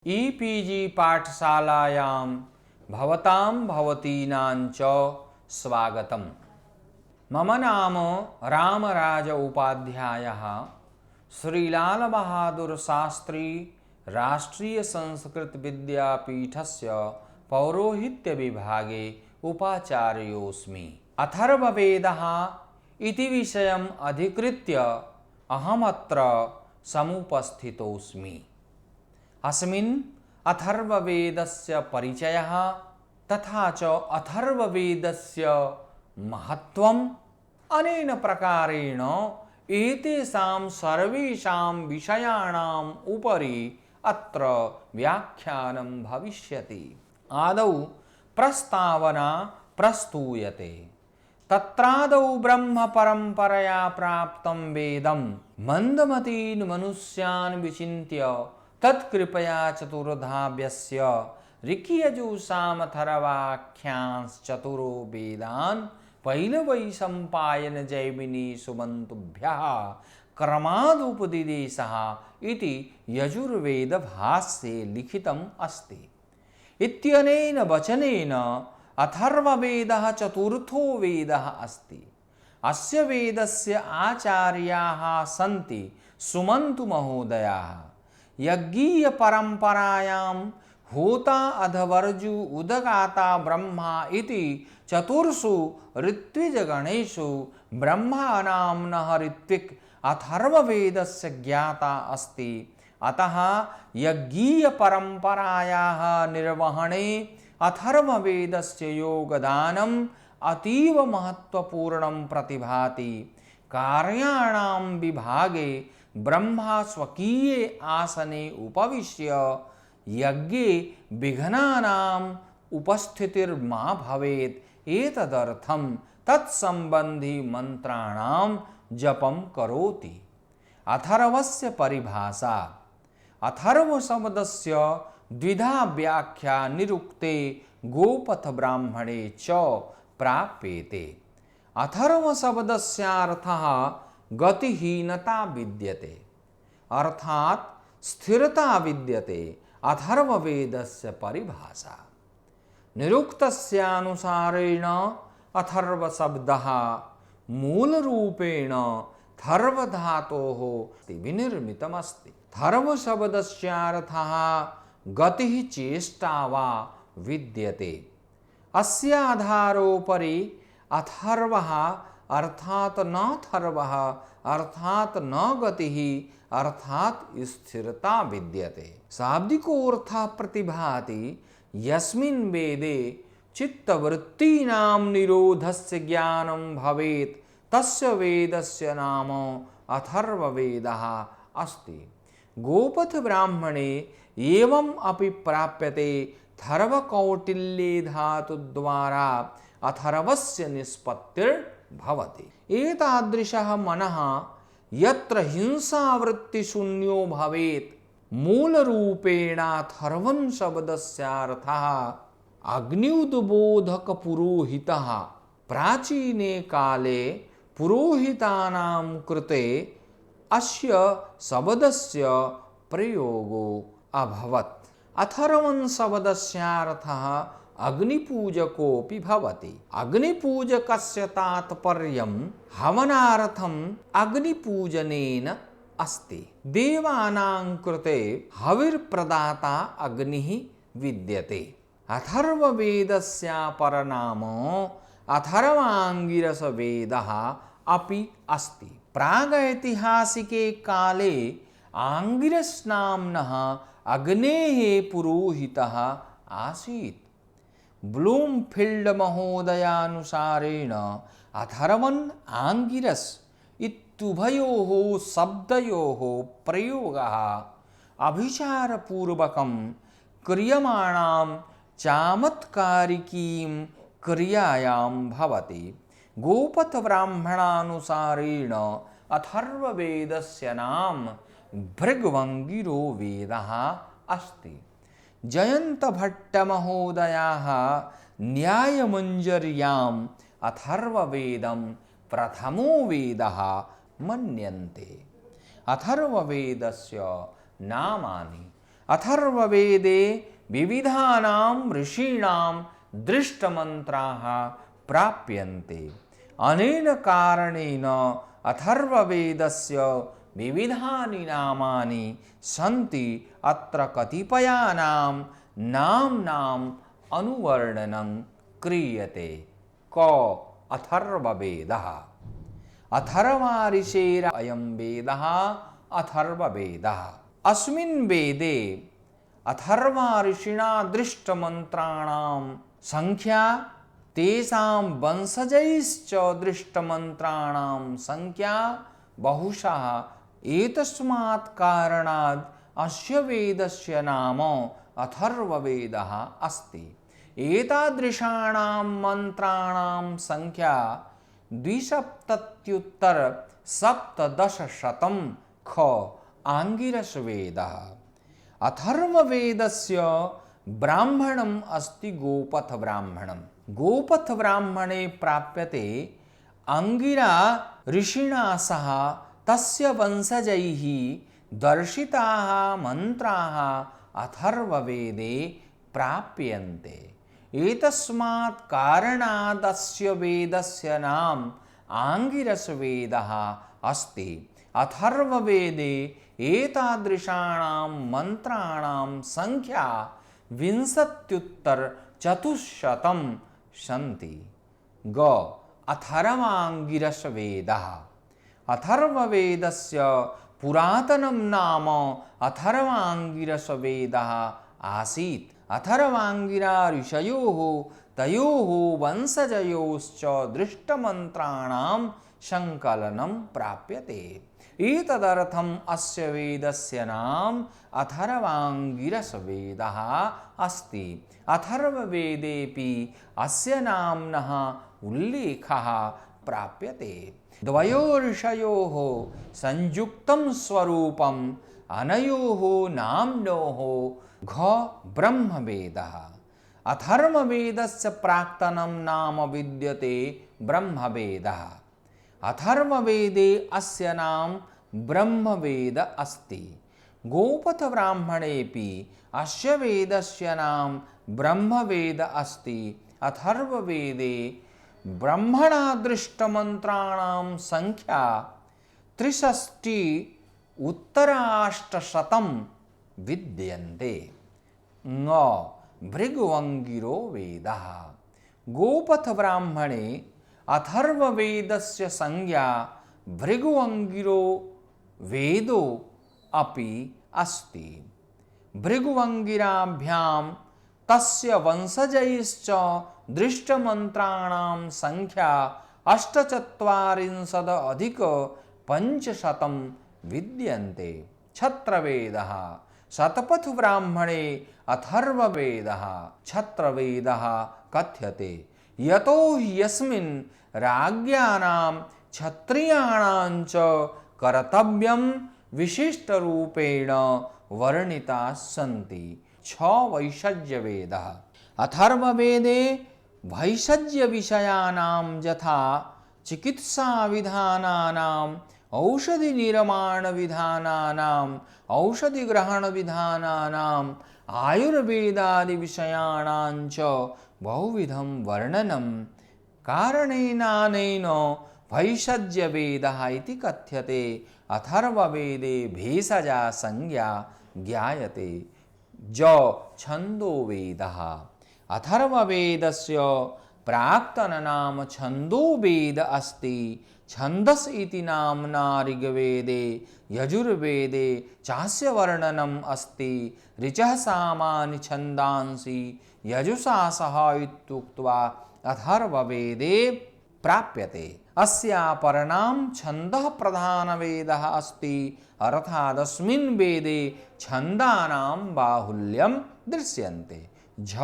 E-PG पाठशालायां भवतां भवतीनां च स्वागतम्। मम नाम रामराज उपाध्यायः। श्रीलाल बहादुर शास्त्री राष्ट्रीय संस्कृत विद्यापीठस्य पौरोहित्य विभागे उपाचार्योऽस्मि। अथर्ववेदः इति विषयम् अधिकृत्य अहमत्र समुपस्थितोऽस्मि। अस्मिन् अथर्ववेदस्य परिचयः तथा च अथर्ववेदस्य महत्त्वम् अनेन प्रकारेण एतेषां सर्वेषां विषयाणाम् उपरि अत्र व्याख्यानं भविष्यति। आदौ प्रस्तावना प्रस्तूयते। तत्रादौ ब्रह्म परम्परया प्राप्तं वेदं मन्दमतीन् मनुष्यान् विचिन्त्य तत्कृपया चतुर्धाव्यस्य ऋक्यजुषामथर्वाख्यांश्चतुरो वेदान् पैलवैशम्पायन जैमिनी सुमन्तुभ्यः क्रमादुपदिदेशः इति यजुर्वेदभाष्ये लिखितम् अस्ति। इत्यनेन वचनेन अथर्ववेदः चतुर्थो वेदः अस्ति। अस्य वेदस्य आचार्याः सन्ति सुमन्तुमहोदयाः। यज्ञीय परंपरायां होता अधवर्जु उदगाता ब्रह्मा इति चतुर्षु ऋत्विजगणेषु ब्रह्मा नाम्नः ऋत्विक् अथर्ववेदस्य ज्ञाता अस्ति। अतः यज्ञीय परंपरायाः निर्वहणे अथर्ववेदस्य योगदानम् अतीव महत्वपूर्णं प्रतिभाति। कार्याणां विभागे ब्रह्मा स्वकीये आसने उपविश्य यज्ञे विघ्नानाम् उपस्थितिर्मा भवेत् एतदर्थं तत्सम्बन्धी मंत्राणां जपं करोति। अथर्वस्य परिभाषा। अथर्व शब्दस्य द्विधा व्याख्या निरुक्ते गोपथ ब्राह्मणे च प्राप्यते। अथर्व शब्दस्यार्थः गतिहीनता विद्यते अर्थात स्थिरता विद्यते। अथर्ववेदस्य परिभाषा। निरुक्तस्यानुसारेण अथर्व शब्दः मूलरूपेण थर्व धातोः विनिर्मितमस्ति। थर्व शब्दस्यार्थः गतिः चेष्टा वा विद्यते। अस्य आधारोपरि अथर्वः अर्थात न थर्वः अर्थात न गतिः अर्थात स्थिरता विद्यते। शाब्दिकोऽर्थः प्रतिभाति यस्मिन् वेदे चित्तवृत्तीनां निरोधस्य ज्ञानं भवेत् तस्य वेदस्य नाम अथर्ववेदः अस्ति। गोपथ ब्राह्मणे एवम् अपि प्राप्यते थर्वकौटिल्ये धातुद्वारा अथर्वस्य निष्पत्तिर्भवति। एतादृशः मनः यत्र हिंसावृत्तिशून्यो भवेत्। मूलरूपेणाथर्वं शब्दस्यार्थः अग्न्युद्बोधकपुरोहितः। प्राचीने काले पुरोहितानां कृते अस्य शब्दस्य प्रयोगो अभवत्। अथर्वं शब्दस्यार्थः अग्निपूजकोऽपि भवति। अग्निपूजकस्य तात्पर्यं हवनार्थम् अग्निपूजनेन अस्ति। देवानां कृते हविर्प्रदाता अग्निः विद्यते। अथर्ववेदस्यापरनाम अथर्वाङ्गिरसवेदः अपि अस्ति। प्रागैतिहासिके काले आङ्गिरस् नाम्नः अग्नेः पुरोहितः आसीत्। ब्लूमफील्ड महोदयानुसारेण अथर्वन् आङ्गिरस् इत्युभयोः शब्दयोः प्रयोगः अभिचारपूर्वकं क्रियमाणां चामत्कारिकीं क्रियायां भवति। गोपथ ब्राह्मणानुसारेण अथर्ववेदस्य नाम भृग्वङ्गिरो वेदः अस्ति। जयन्तभट्टमहोदयाः न्यायमञ्जर्याम् अथर्ववेदं प्रथमो वेदः मन्यन्ते। अथर्ववेदस्य नामानि अथर्ववेदे विविधानां ऋषीणां दृष्टमन्त्राः प्राप्यन्ते। अनेन कारणेन अथर्ववेदस्य विविधानि नामानि सन्ति। अत्र कतिपयानां नाम्नाम् अनुवर्णनं क्रियते। क अथर्ववेदः। अथर्वऋषेरयं वेदः अथर्ववेदः। अस्मिन् वेदे अथर्वऋषिणा दृष्टमन्त्राणां संख्या, तेषां वंशजैश्च दृष्टमन्त्राणां संख्या बहुशः। एतस्मात् कारणात् अस्य वेदस्य नाम अथर्ववेदः अस्ति। एतादृशाणां मन्त्राणां संख्या 2,770 ख आङ्गिरसवेदः। अथर्ववेदस्य ब्राह्मणम् अस्ति गोपथब्राह्मणं। गोपथब्राह्मणे प्राप्यते अंगिरा ऋषिणा सह तस्य वंशजैः दर्शिताः मन्त्राः अथर्ववेदे प्राप्यन्ते। एतस्मात् कारणात् अस्य वेदस्य नाम आङ्गिरसवेदः अस्ति। अथर्ववेदे एतादृशाणां मन्त्राणां संख्या 20,400 सन्ति। ग अथर्वाङ्गिरसवेदः। अथर्ववेदस्य पुरातनं नाम अथर्वाङ्गिरसवेदः आसीत्। अथर्वाङ्गिरा ऋषयोः तयोः वंशजयोश्च दृष्टमन्त्राणां संकलनं प्राप्यते। एतदर्थम् अस्य वेदस्य नाम अथर्वाङ्गिरसवेदः अस्ति। अथर्ववेदेऽपि अस्य नाम्नः उल्लेखः प्राप्यते। द्वयोर्षयोः संयुक्तं स्वरूपम् अनयोः नाम्नोः घ ब्रह्मवेदः। अथर्ववेदस्य प्राक्तनं नाम विद्यते ब्रह्मवेदः। अथर्ववेदे अस्य नाम ब्रह्मवेद अस्ति। गोपथब्राह्मणेऽपि अस्य वेदस्य नाम ब्रह्मवेद अस्ति। अथर्ववेदे ब्रह्मणा दृष्टमन्त्राणां संख्या 63,800 विद्यन्ते। ङ भृगुअङ्गिरो वेदः। गोपथब्राह्मणे अथर्ववेदस्य संज्ञा भृगुअङ्गिरो वेदो अपि अस्ति। भृगुअङ्गिराभ्यां तस्य वंशजैश्च दृष्टमन्त्राणां संख्या 48,500 विद्यन्ते। क्षत्रवेदः। शतपथब्राह्मणे अथर्ववेदः क्षत्रवेदः कथ्यते। यतो हि यस्मिन् राज्ञानां क्षत्रियाणां च कर्तव्यं विशिष्टरूपेण वर्णिताः सन्ति। छ वैषज्यवेदः। अथर्ववेदे वैषज्यविषयाणां यथा चिकित्साविधानानाम्, औषधिनिर्माणविधानानाम्, औषधिग्रहणविधानानाम्, आयुर्वेदादिविषयाणां च बहुविधं वर्णनं कारणेनानेन वैषज्यवेदः इति कथ्यते। अथर्ववेदे भेषजा संज्ञा ज्ञायते। ज छन्दोवेदः। अथर्ववेदस्य प्राक्तननाम छन्दोवेद अस्ति। छन्दस् इति नाम्ना ऋग्वेदे यजुर्वेदे चास्य वर्णनम् अस्ति। ऋचः सामानि छन्दांसि यजुषा सह इत्युक्त्वा अथर्ववेदे प्राप्यते। अस्यापरनाम छन्दः प्रधानवेदः अस्ति। अर्थात् अस्मिन् वेदे छन्दानां बाहुल्यं दृश्यन्ते। झ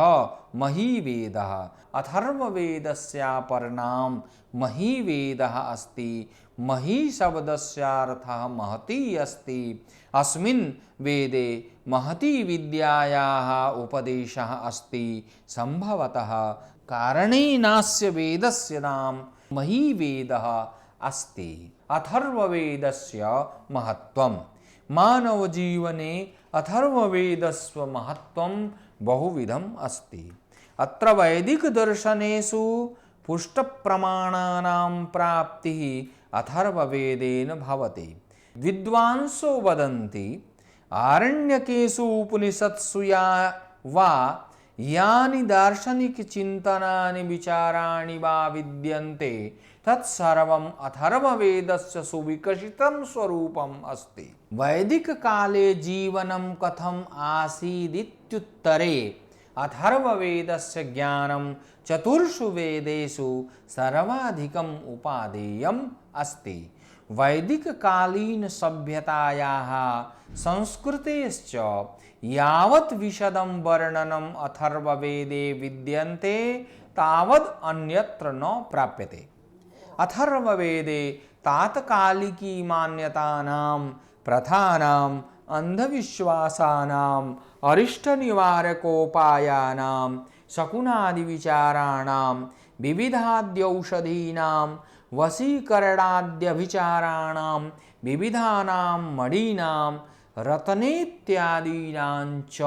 महीवेदः। अथर्ववेदस्यापरनाम महीवेदः अस्ति। मही शब्दस्यार्थः महती अस्ति। अस्मिन् वेदे महती विद्यायाः उपदेशः अस्ति। सम्भवतः कारणेनास्य वेदस्य नाम महीवेदः अस्ति। अथर्ववेदस्य महत्त्वम्। मानवजीवने अथर्ववेदस्य महत्त्वं बहुविधम् अस्ति। अत्र वैदिकदर्शनेषु पुष्टप्रमाणानां प्राप्तिः अथर्ववेदेन भवति। विद्वांसो वदन्ति आरण्यकेषु उपनिषत्सु वा यानि दार्शनिकचिन्तनानि विचाराणि वा विद्यन्ते तत्सर्वम् अथर्ववेदस्य सुविकसितं स्वरूपम् अस्ति। वैदिककाले जीवनं कथम् आसीदित्युत्तरे अथर्ववेदस्य ज्ञानं चतुर्षु वेदेषु सर्वाधिकम् उपादेयम् अस्ति। वैदिककालीनसभ्यतायाः संस्कृतेश्च यावत् विशदं वर्णनम् अथर्ववेदे विद्यन्ते तावद् अन्यत्र न प्राप्यते। अथर्ववेदे तात्कालिकी मान्यतानां, प्रथानां, अंधविश्वासानां, अरिष्टनिवारकोपायानां, शकुनादिविचाराणां, विविधाद्यौषधीनां, वशीकरणाद्यभिचाराणां, विविधानां मणीनां, रत्नेत्यादीनां च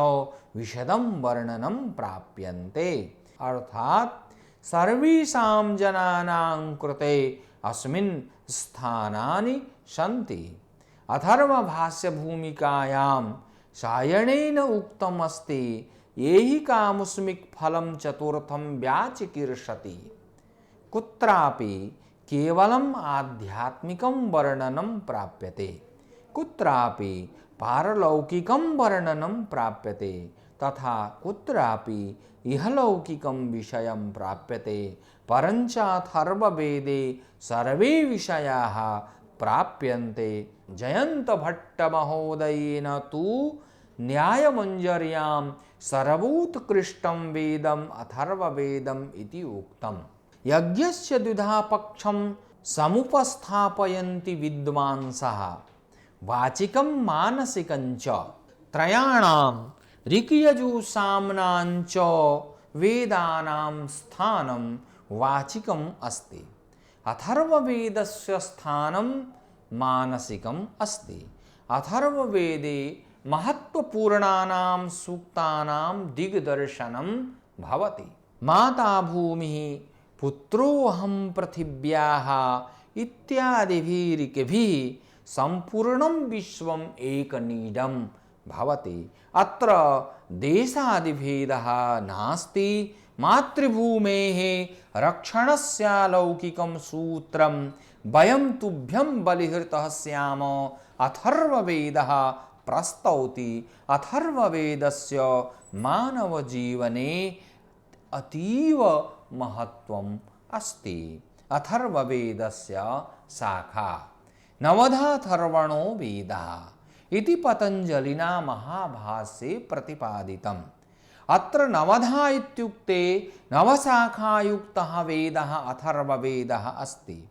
विशदं वर्णनं प्राप्यन्ते। अर्थात् सर्वेषां जनानां कृते अस्मिन् स्थानानि सन्ति। अथर्वभाष्यभूमिकायां सायणेन उक्तमस्ति एहि कामुष्मिक फलं चतुर्थं व्याचिकीर्षति। कुत्रापि केवलम् आध्यात्मिकं वर्णनं प्राप्यते, कुत्रापि पारलौकिकं वर्णनं प्राप्यते, तथा कुत्रापि इहलौकिकं विषयं प्राप्यते। परञ्च अथर्ववेदे सर्वे विषयाः प्राप्यन्ते। जयन्तभट्टमहोदयेन तु न्यायमञ्जर्यां सर्वोत्कृष्टं वेदम् अथर्ववेदम् इति उक्तम्। यज्ञस्य द्विधा पक्षं समुपस्थापयन्ति विद्वांसः, वाचिकं मानसिकं च। त्रयाणां ऋक्यजुसाम्नां च वेदानां स्थानं वाचिकम् अस्ति। अथर्ववेदस्य स्थानं मानसिकम् अस्ति। अथर्ववेदे महत्वपूर्णानां सूक्तानां दिग्दर्शनं भवति। माता भूमिः, पुत्रोऽहं पृथिव्याः इत्यादिभिः सम्पूर्णं विश्वम् एकनीडं भवति। अत्र देशादिभेदः नास्ति। मातृभूमेः रक्षणस्यालौकिकं सूत्रं वयं तुभ्यं बलिहृतः स्याम अथर्ववेदः प्रस्तौति। अथर्ववेदस्य मानवजीवने अतीव महत्वम् अस्ति। अथर्ववेदस्य शाखा नवधाथर्वणो वेदः इति पतञ्जलिना महाभाष्ये प्रतिपादितम्। अत्र नवधा इत्युक्ते नवशाखायुक्तः वेदः अथर्ववेदः अस्ति।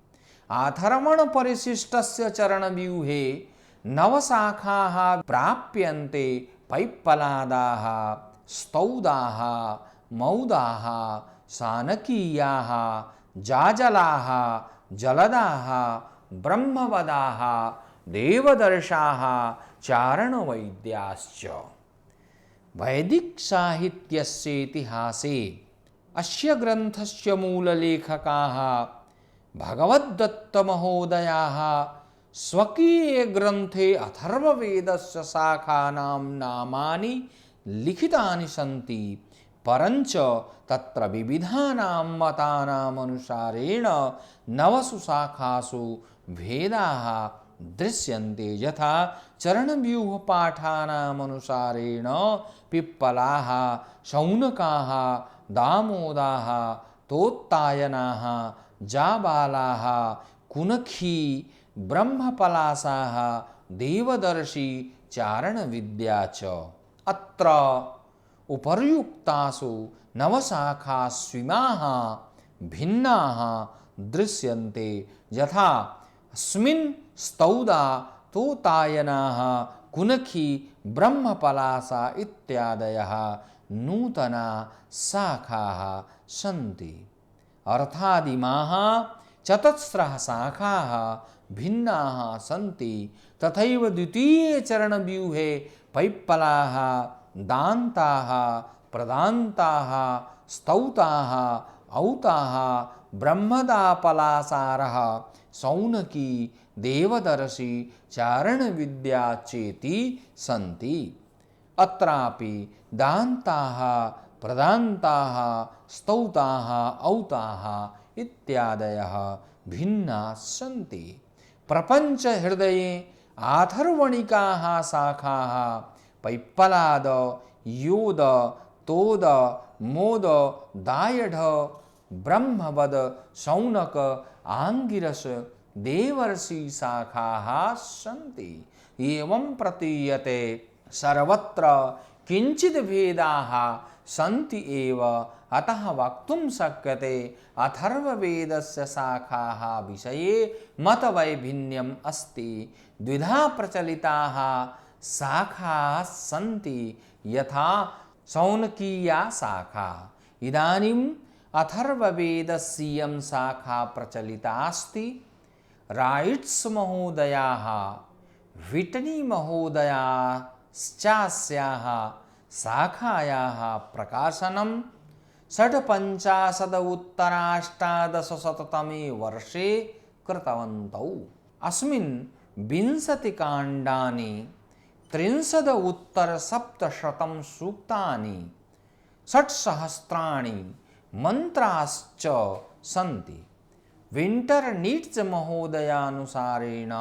अथर्वणपरिशिष्टस्य चरणव्यूहे नवशाखाः प्राप्यन्ते। पैप्पलादाः, स्तौदाः, मौदाः, शानकीयाः, जाजलाः, जलदाः, ब्रह्मवदाः, देवदर्शाः, चारणवैद्याश्च। वैदिक साहित्यस्य इतिहासे अस्य ग्रन्थस्य मूललेखकाः भगवद्दत्तमहोदयाः स्वकीये ग्रन्थे अथर्ववेदस्य शाखानां नामानि लिखितानि सन्ति। परञ्च तत्र विविधानां मतानामनुसारेण नवसु शाखासु भेदाः दृश्यन्ते। यथा चरणव्यूहपाठानामनुसारेण पिप्पलाः, शौनकाः, दामोदाः, तोत्तायनाः, जाबालाः, कुनखी, ब्रह्मपलासाः, देवदर्शी, चारणविद्या च। अत्र उपर्युक्तासु नवशाखास्विमाः भिन्नाः दृश्यन्ते। यथा अस्मिन् स्तौदा, तोतायनाः, कुनखी, ब्रह्मपलासा इत्यादयः नूतना शाखाः सन्ति। अर्थादिमाः चतस्रः शाखाः भिन्नाः सन्ति तथैव द्वितीये चरणव्यूहे पैप्पलाः दान्ताः प्रदान्ताः स्तौताः औताः ब्रह्मदापलासारः सौनकी देवदर्शी चारणविद्या चेति सन्ति। अत्रापि दान्ताः प्रदान्ताः स्तौताः औताः इत्यादयः भिन्नाः सन्ति। प्रपञ्च हृदये आथर्वणिकाः शाखाः पैप्पलाद योद तोद मोद दायढ ब्रह्मवद शौनक आंगिरस देवर्षि शाखाः सन्ति। एवं प्रतीयते सर्वत्र किंचित् भेदाः सन्ति एव। अतः वक्तुं शक्यते अथर्ववेदस्य शाखाः विषये मतवैभिन्यम् अस्ति। द्विधा प्रचलिताः शाखाः सन्ति यथा शौनकीया शाखा। इदानीम् अथर्ववेदस्यं शाखा प्रचलिता अस्ति। राइट्स् महोदयाः विटनी महोदयाश्चास्याः शाखायाः प्रकाशनं 55-उत्तराष्टादशशततमे वर्षे कृतवन्तौ। अस्मिन् 20 काण्डानि 30-उत्तर-700 सूक्तानि 6,000 मंत्राश्च सन्ति। विंटरनीट्ज महोदयानुसारेण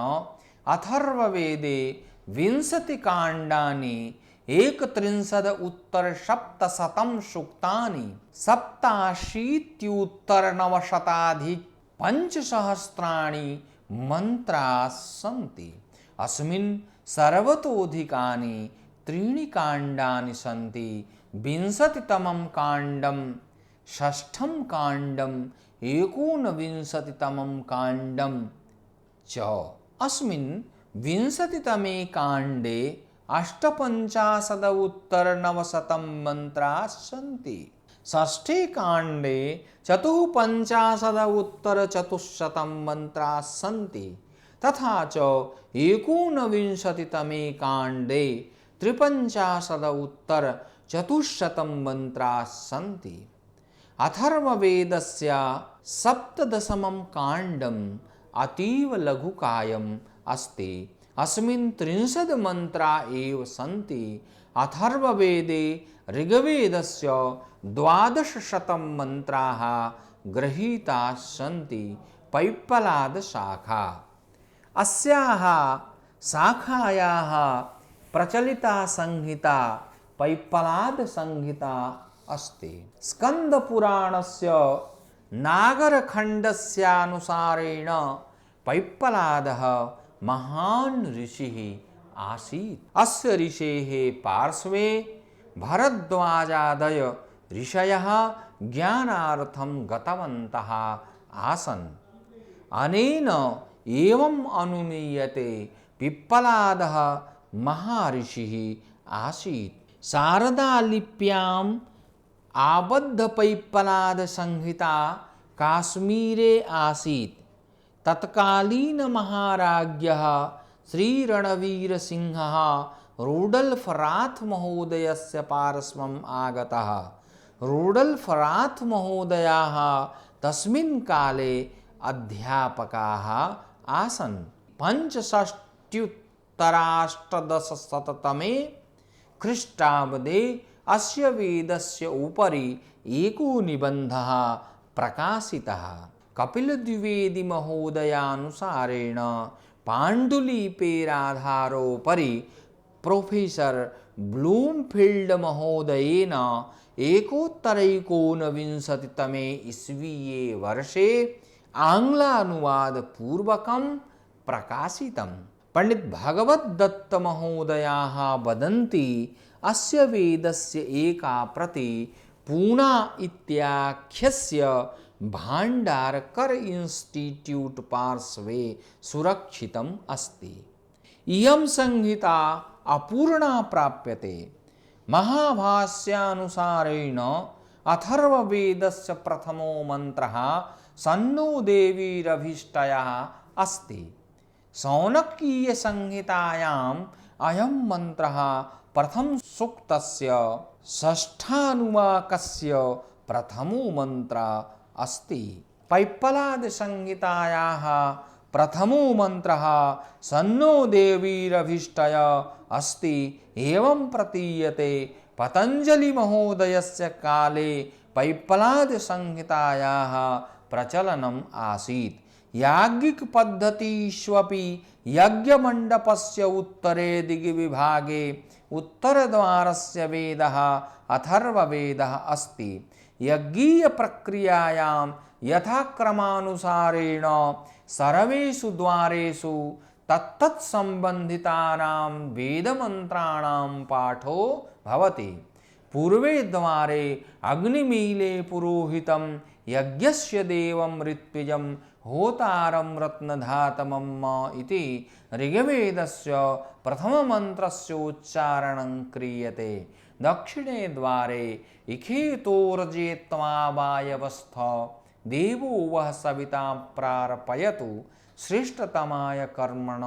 अथर्ववेदे 20 काण्डानि 31-उत्तर-700 सूक्तानि 87-उत्तर-900 मंत्राः सन्ति। अस्मिन् सर्वतोऽधिकानि 3 काण्डानि सन्ति। 20तमं काण्डं, 6ठं काण्डं, 19तमं काण्डं च। अस्मिन् 20तमे काण्डे 58-उत्तर-900 मंत्राः सन्ति। 6ठे काण्डे 54-उत्तर-400 मंत्राः सन्ति। तथा च 19तमे काण्डे 53-उत्तर-400 मंत्राः सन्ति। अथर्ववेदस्य 17मं काण्डम् अतीव लघुकायम् अस्ति। अस्मिन् 30 मंत्रा एव सन्ति। अथर्ववेदे ऋग्वेदस्य 1200 मंत्राः गृहीताः सन्ति। पैप्पलाद शाखा। अस्याः शाखायाः प्रचलिता संहिता पैप्पलाद संहिता अस्ति। स्कंदपुराणस्य नागरखण्डस्यानुसारेण पैप्पलादः महान् ऋषिः आसीत्। अस्य ऋषेः पार्श्वे भरद्वाजादय ऋषयः ज्ञानार्थं गतवन्तः आसन्। अनेन एवम् अनुमीयते पिप्पलादः महर्षिः आसीत्। शारदालिप्याम् आबद्धपैप्पलाद संहिता काश्मीरे आसीत्। तत्कालीन महाराज्ञः श्रीरणवीरसिंहः रूडल्फ राथ महोदयस्य पार्श्वम् आगतः। रूडल्फ राथ महोदयाः तस्मिन् काले अध्यापकाः आसन्। 65-उत्तराष्टादशशततमे ख्रीष्टाब्दे अस्य वेदस्य उपरि एको निबन्धः प्रकाशितः। कपिलद्विवेदी महोदयानुसारेण पाण्डुलिपेराधारोपरि प्रोफेसर ब्लूमफील्ड महोदयेन 1919तमे ईस्वीये वर्षे आङ्ग्लानुवादपूर्वकं प्रकाशितम्। पंडित भगवद्दत्त महोदयाः वदन्ति अस्य वेदस्य एका प्रति पूना इत्याख्यस्य भाण्डारकर इंस्टिट्यूट पार्श्वे सुरक्षितम् अस्ति। इयं संहिता अपूर्णा प्राप्यते। महाभाष्यानुसारेण अथर्ववेदस्य प्रथमो मन्त्रः सन्नो देवीरभीष्टयः अस्ति। शौनकीय संहितायाम् अयं मंत्रः प्रथम सूक्तस्य षष्ठानुवाकस्य प्रथमो मंत्रः अस्ति। पैप्पलाद संहितायाः प्रथमो मंत्रः सन्नो देवीरभीष्टयः अस्ति। एवं प्रतीयते पतंजलि महोदयस्य काले पैप्पलाद संहितायाः प्रचलनम् आसीत्। याज्ञिक पद्धतिष्वपि यज्ञमण्डपस्य उत्तरे दिग्विभागे उत्तरद्वारस्य वेदः अथर्ववेदः अस्ति। यज्ञीय प्रक्रियायां यथाक्रमानुसारेण सर्वेषु द्वारेषु तत्तत्सम्बन्धितानां वेदमन्त्राणां पाठो भवति। पूर्वे द्वारे अग्निमीले पुरोहितं यज्ञस्य देवं ऋत्विजं होतारं रत्नधातमम् इति ऋग्वेदस्य प्रथममन्त्रस्य उच्चारणं क्रियते। दक्षिणे द्वारे इखेतोर्जेत्वा वायवस्थ देवो वः सविता प्रार्पयतु श्रेष्ठतमाय कर्मण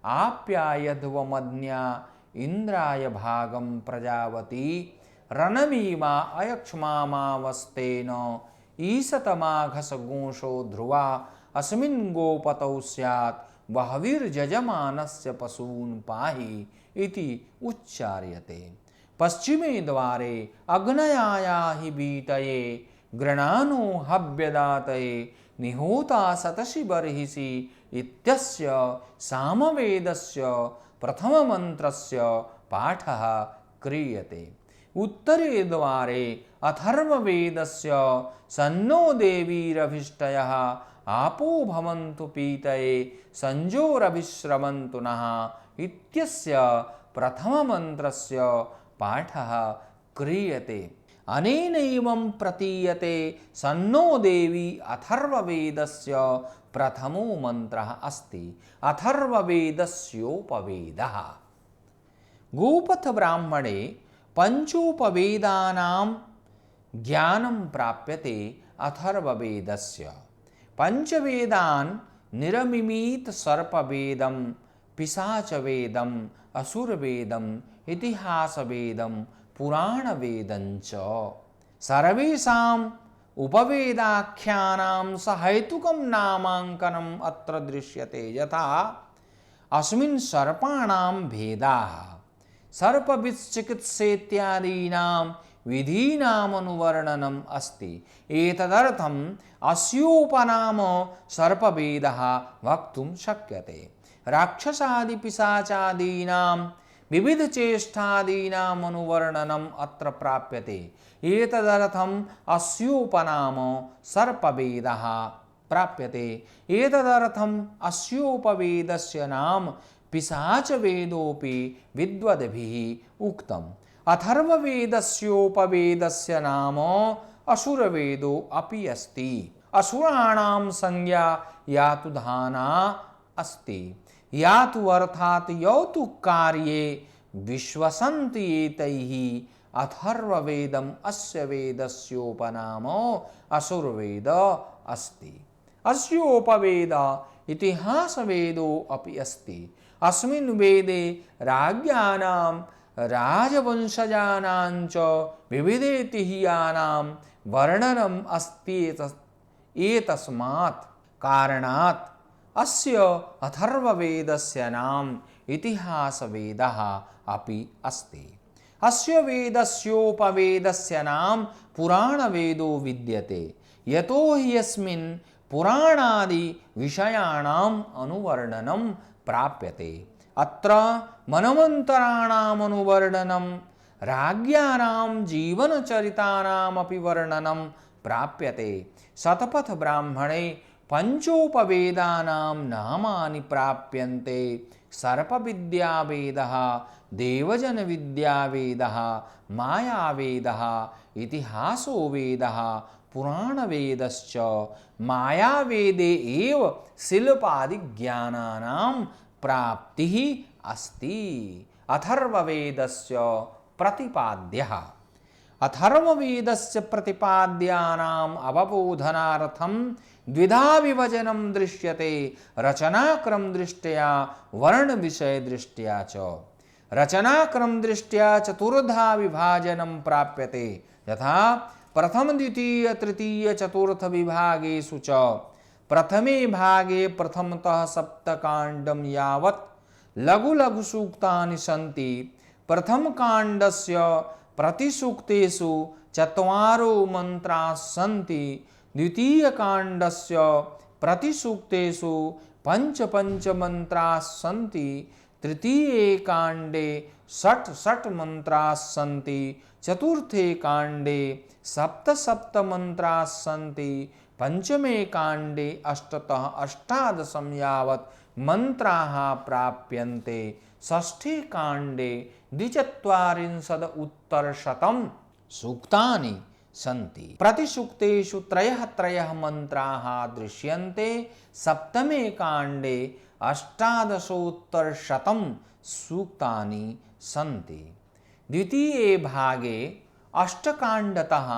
आप्यायध्वमज्ञा इंद्राय भागं प्रजावती रणमीमा अयक्ष्मामावस्तेन ईशतमाघसगोषो ध्रुवा अस्मिन् गोपतौ स्यात् बहवीर्यजमानस्य पशून् पाहि इति उच्चार्यते। पश्चिमे द्वारे अग्नयाया हि बीतये गृणानो हव्यदातये निहोता सतसि बर्हिषि इत्यस्य सामवेदस्य प्रथममन्त्रस्य पाठः क्रियते। उत्तरे द्वारे अथर्ववेदस्य सन्नो देवीरभीष्टयः आपो भवन्तु पीतये संजोरभिश्रवन्तु नः इत्यस्य प्रथममन्त्रस्य पाठः क्रियते। अनेनैवं प्रतीयते सन्नो देवी अथर्ववेदस्य प्रथमो मंत्रः अस्ति। अथर्ववेदस्योपवेदः। गोपथ ब्राह्मणे पंचोपवेदानां ज्ञानं प्राप्यते अथर्ववेदस्य। पंचवेदान् निरमिमीत सर्पवेदं, पिशाचवेदं, असुरवेदं, इतिहासवेदं, पुराणवेदञ्च। सर्वेषाम् उपवेदाख्यानां सहेतुकं नामाङ्कनम् अत्र दृश्यते। यथा अस्मिन् सर्पाणां भेदाः सर्पविच्चिकित्सेत्यादीनां विधीनामनुवर्णनम् अस्ति। एतदर्थम् अस्योपनाम सर्पवेदः वक्तुं शक्यते। राक्षसादिपिशाचादीनां विविधचेष्टादीनाम् अनुवर्णनम् अत्र प्राप्यते। एतदर्थम् अस्योपनाम सर्पवेदः प्राप्यते। एतदर्थम् अस्योपवेदस्य नाम पिशाचवेदोऽपि विद्वद्भिः उक्तम्। अथर्ववेदस्योपवेदस्य नाम असुरवेदो अपि अस्ति। असुराणां संज्ञा यातुधाना अस्ति। यातु अर्थात यौतु कार्ये विश्वसन्ति एतैः अथर्ववेदम् अस्य वेदस्योपनाम असुरवेद अस्ति। अस्योपवेद इतिहासवेदो अपि अस्ति। अस्मिन् वेदे राज्ञानां राजवंशजानां च विविधैतिह्यानां वर्णनम् अस्ति। एतस्मात् कारणात् अस्य अथर्ववेदस्य नाम इतिहासवेदः अपि अस्ति। अस्य वेदस्योपवेदस्य नाम पुराणवेदो विद्यते। यतो हि यस्मिन् पुराणादि विषयाणाम् अनुवर्णनं प्राप्यते। अत्र मनवन्तराणाम् अनुवर्णनं, राज्ञानां जीवनचरितानामपि वर्णनं प्राप्यते। शतपथ ब्राह्मणे पंचोपवेदानां नामानि प्राप्यन्ते। सर्पविद्यावेदः, देवजनविद्यावेदः, मायावेदः, इतिहासो वेदः, पुराणवेदश्च। मायावेदे एव शिल्पादिज्ञानानां प्राप्तिः अस्ति। अथर्ववेदस्य प्रतिपाद्यः। अथर्ववेदस्य प्रतिपाद्यानाम् अवबोधनार्थं द्विधा विभजनं दृश्यते, रचनाक्रम दृष्ट्या वर्ण विषय दृष्ट्या च। रचनाक्रम दृष्ट्या चतुर्धा विभाजनं प्राप्यते, यथा प्रथम द्वितीय तृतीय चतुर्थ विभागेषु च। प्रथमे भागे प्रथमतः सप्तकाण्डं यावत् लघु लघु सूक्तानि सन्ति। प्रथम काण्डस्य प्रतिसूक्तेषु चत्वारो मंत्राः सन्ति। द्वितीय काण्डस्य प्रतिसूक्तेषु पंच पंच मंत्राः सन्ति। तृतीये काण्डे षट् षट् मंत्राः सन्ति। चतुर्थे काण्डे सप्त सप्त मंत्राः सन्ति। पंचमे काण्डे अष्टतः अष्टादशं यावत् मंत्राः प्राप्यन्ते। षष्ठे काण्डे द्विचत्वारिंशदुत्तरशतं सूक्तानि सन्ति। प्रतिसूक्तेषु त्रयः त्रयः मंत्राः दृश्यन्ते। सप्तमे काण्डे अष्टादशोत्तरशतं सूक्तानि सन्ति। द्वितीये भागे अष्टकाण्डतः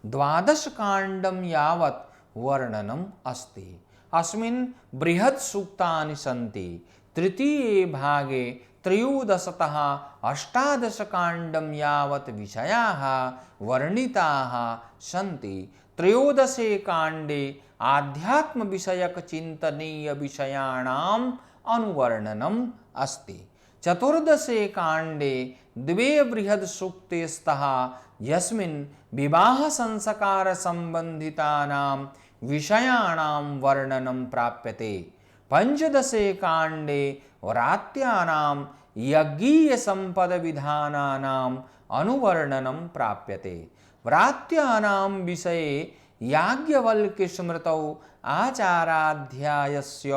द्वादशकाण्डं यावत् वर्णनम् अस्ति। अस्मिन् बृहत् सूक्तानि सन्ति। तृतीये भागे त्रयोदशतः अष्टादशकाण्डं यावत् विषयाः वर्णिताः सन्ति। त्रयोदशे काण्डे आध्यात्म विषयक चिन्तनीय विषयाणाम् अनुवर्णनम् अस्ति। चतुर्दशे काण्डे द्वे बृहद् सूक्ते स्तः, यस्मिन् विवाह संस्कार संबंधितानां विषयाणां वर्णनं प्राप्यते। पंचदशे काण्डे व्रात्यानां यज्ञीय संपद विधानानाम् अनुवर्णनं प्राप्यते। व्रात्यानां विषये याज्ञवल्क्य स्मृतौ आचाराध्यायस्य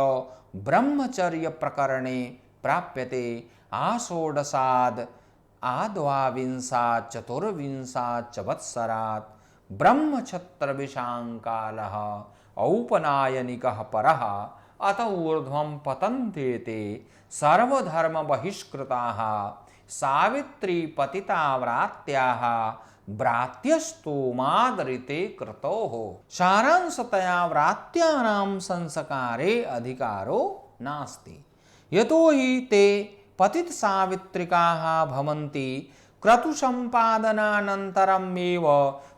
ब्रह्मचर्य प्रकरणे प्राप्यते। आषोडशाद् आद्वाविंशात् चतुर्विंशात् च वत्सरात् ब्रह्मक्षत्रविशाङ्कालः औपनायनिकः परः अत ऊर्ध्वं पतन्ते ते सर्वधर्म बहिष्कृताः सावित्री पतिता व्रात्याः व्रात्यस्तोमादरिते कृतोः। सारांशतया व्रात्यानां संस्कारे अधिकारो नास्ति, यतो हि ते पतित सावित्रिकाः भवन्ति। क्रतुसम्पादनानन्तरमेव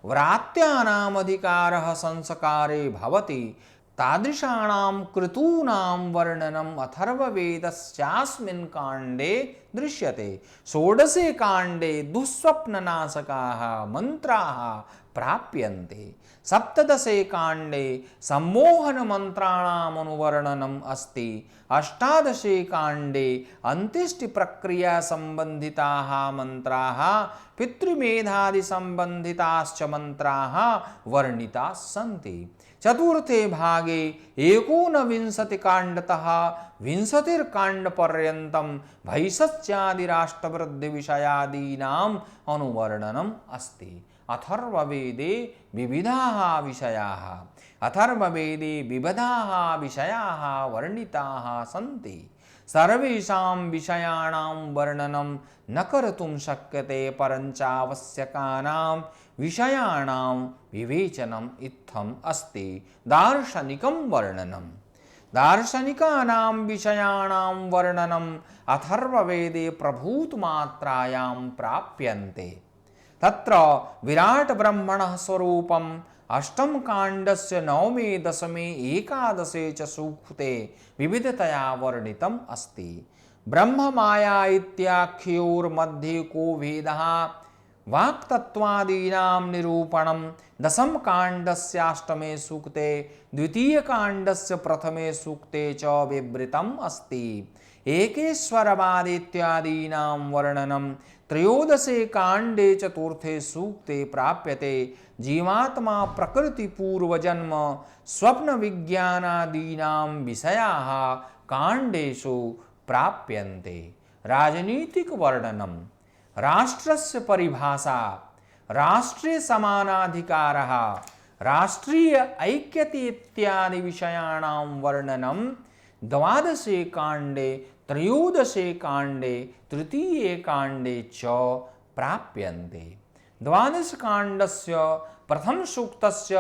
व्रात्यानाम् अधिकारः संस्कारे भवति। तादृशानां क्रतूनां वर्णनम् अथर्ववेदस्यास्मिन् काण्डे दृश्यते। षोडशे काण्डे दुःस्वप्ननाशकाः मन्त्राः प्राप्यन्ते। सप्तदशे काण्डे सम्मोहनमन्त्राणाम् अनुवर्णनम् अस्ति। अष्टादशे काण्डे अन्त्येष्टिप्रक्रियासम्बन्धिताः मन्त्राः पितृमेधादिसम्बन्धिताश्च मन्त्राः वर्णिताः सन्ति। चतुर्थे भागे एकोनविंशतिकाण्डतः विंशतिर्काण्डपर्यन्तं भैषच्यादिराष्ट्रवृद्धिविषयादीनाम् अनुवर्णनम् अस्ति। अथर्ववेदे विविधाः विषयाः वर्णिताः सन्ति। सर्वेषां विषयाणां वर्णनं न कर्तुं शक्यते, परञ्चावश्यकानां विषयाणां विवेचनम् इत्थम् अस्ति। दार्शनिकं वर्णनं। दार्शनिकानां विषयाणां वर्णनम् अथर्ववेदे प्रभूतमात्रायां प्राप्यन्ते। तत्र विराट ब्रह्मणः स्वरूपम् अष्टम काण्डस्य नवमे दशमे एकादशे च सूक्ते विविधतया वर्णितम् अस्ति। ब्रह्म माया इत्याख्योर्मध्ये को भेदः वाक्तत्वादीनां निरूपणं दशम काण्डस्याष्टमे सूक्ते द्वितीय काण्डस्य प्रथमे सूक्ते च विवृतम् अस्ति। एकेश्वरवाद इत्यादीनां वर्णनं त्रयोदशे काण्डे चतुर्थे सूक्ते प्राप्यते। जीवात्मा प्रकृति पूर्वजन्म स्वप्न विज्ञानादीनां विषयाः काण्डेषु प्राप्यन्ते। राजनीतिक वर्णनं। राष्ट्रस्य परिभाषा, राष्ट्रे समानाधिकारः, राष्ट्रीय ऐक्यते इत्यादि विषयाणां वर्णनं द्वादशे काण्डे त्रयोदशे काण्डे तृतीये काण्डे च प्राप्यन्ते। द्वादशकाण्डस्य प्रथमसूक्तस्य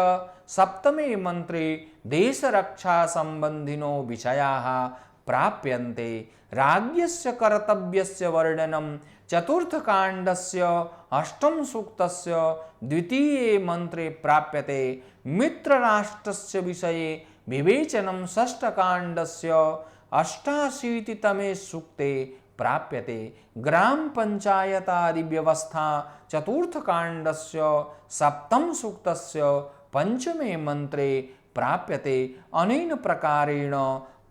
सप्तमे मंत्रे देशरक्षासम्बन्धिनो विषयाः प्राप्यन्ते। राज्ञस्य कर्तव्यस्य वर्णनं चतुर्थकाण्डस्य अष्टमसूक्तस्य द्वितीये मंत्रे प्राप्यते। मित्रराष्ट्रस्य विषये विवेचनं षष्ठकाण्डस्य 88तमे सूक्ते प्राप्यते। ग्राम पंचायतादि व्यवस्था चतुर्थकाण्डस्य सप्तमसूक्तस्य पंचमे मंत्रे प्राप्यते। अनेन प्रकारेण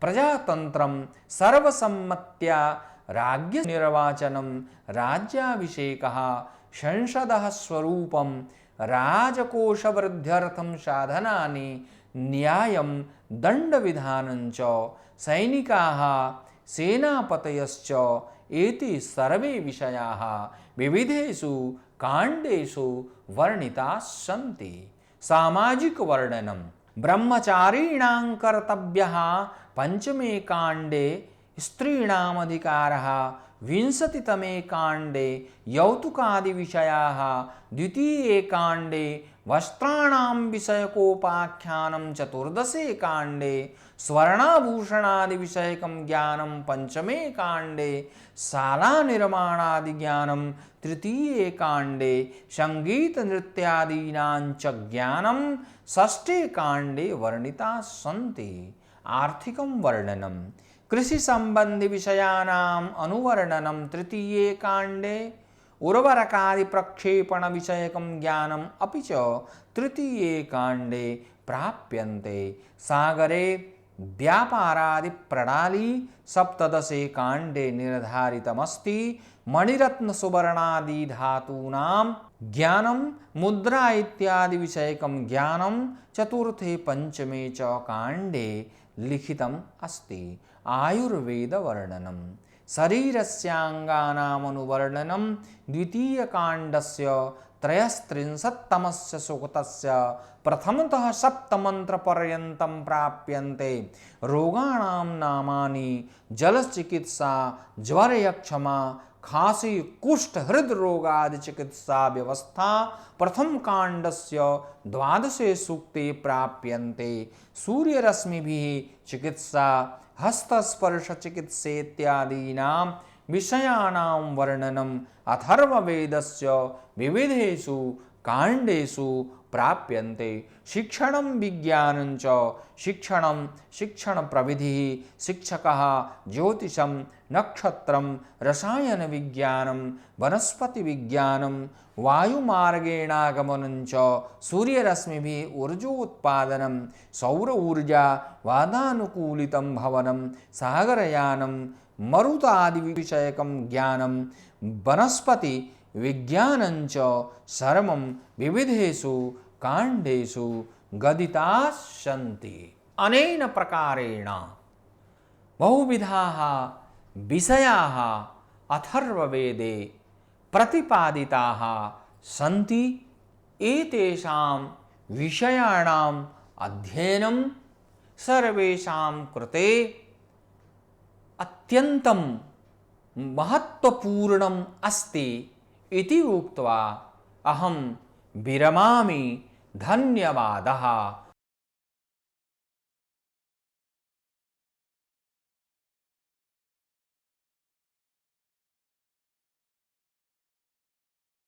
प्रजातन्त्रं सर्वसम्मत्या राज्ञ निर्वाचनं राज्याभिषेकः संसदः स्वरूपं राजकोषवृद्ध्यर्थं साधनानि न्यायं दण्डविधानञ्च सैनिकाः सेनापतयश्च एति सर्वे विषयाः विविधेषु काण्डेषु वर्णिताः सन्ति। सामाजिक वर्णनं ब्रह्मचारिणां कर्तव्यः पंचमे काण्डे स्त्रीणाम् अधिकारः, 20तमे काण्डे यौतुकादिविषयाः, द्वितीये काण्डे वस्त्राणां विषयकोपाख्यानं, 14 काण्डे स्वर्णाभूषणादिविषयकं ज्ञानं, 5मे काण्डे शालानिर्माणादिज्ञानं, 3 काण्डे सङ्गीतनृत्यादीनां च ज्ञानं, 6 काण्डे वर्णिताः सन्ति। आर्थिकं वर्णनं कृषि संबंधी विषयानाम् अनुवर्णनं 3 काण्डे, उर्वरकादि प्रक्षेपण विषयकं ज्ञानम् अपि च 3 काण्डे प्राप्यन्ते। सागरे व्यापारादि प्रणाली 17 काण्डे निर्धारितमस्ति। मणिरत्न सुवर्णादि धातूनां ज्ञानं, मुद्रा इत्यादि विषयकं ज्ञानं 4थे 5मे च काण्डे लिखितम् अस्ति। आयुर्वेद वर्णनं शरीरस्याङ्गानामनुवर्णनं 2काण्डस्य 33तमस्य सूक्तस्य प्रथमतः सप्तमन्त्रपर्यन्तं प्राप्यन्ते। रोगाणां नामानि जलचिकित्सा, ज्वरयक्षमा, खांसी, कुष्ठ, हृदरोगादि चिकित्सा व्यवस्था प्रथम काण्डस्य 12 सूक्ते प्राप्यन्ते। सूर्यरश्मिभिः चिकित्सा, हस्तस्पर्श चिकित्सेत्यादीनां विषयाणां वर्णनम् अथर्ववेदस्य विविधेषु काण्डेषु प्राप्यन्ते। शिक्षणं विज्ञानं च शिक्षणं, शिक्षणप्रविधिः, शिक्षकः, ज्योतिषं, नक्षत्रं, रसायनविज्ञानं, वनस्पतिविज्ञानं, वायुमार्गेणागमनं च, सूर्यरश्मिभिः ऊर्जोत्पादनं, सौर ऊर्जा, वातानुकूलितं भवनं, सागरयानं, मरुतादिविषयकं ज्ञानं, वनस्पति विज्ञानं च सर्वं विविधेषु काण्डेषु गदिताः सन्ति। अनेन प्रकारेण बहुविधाः विषयाः अथर्ववेदे प्रतिपादिताः सन्ति। एतेषां विषयाणाम् अध्ययनं सर्वेषां कृते अत्यन्तं महत्त्वपूर्णम् अस्ति इति उक्त्वा अहं विरमामि। धन्यवादः।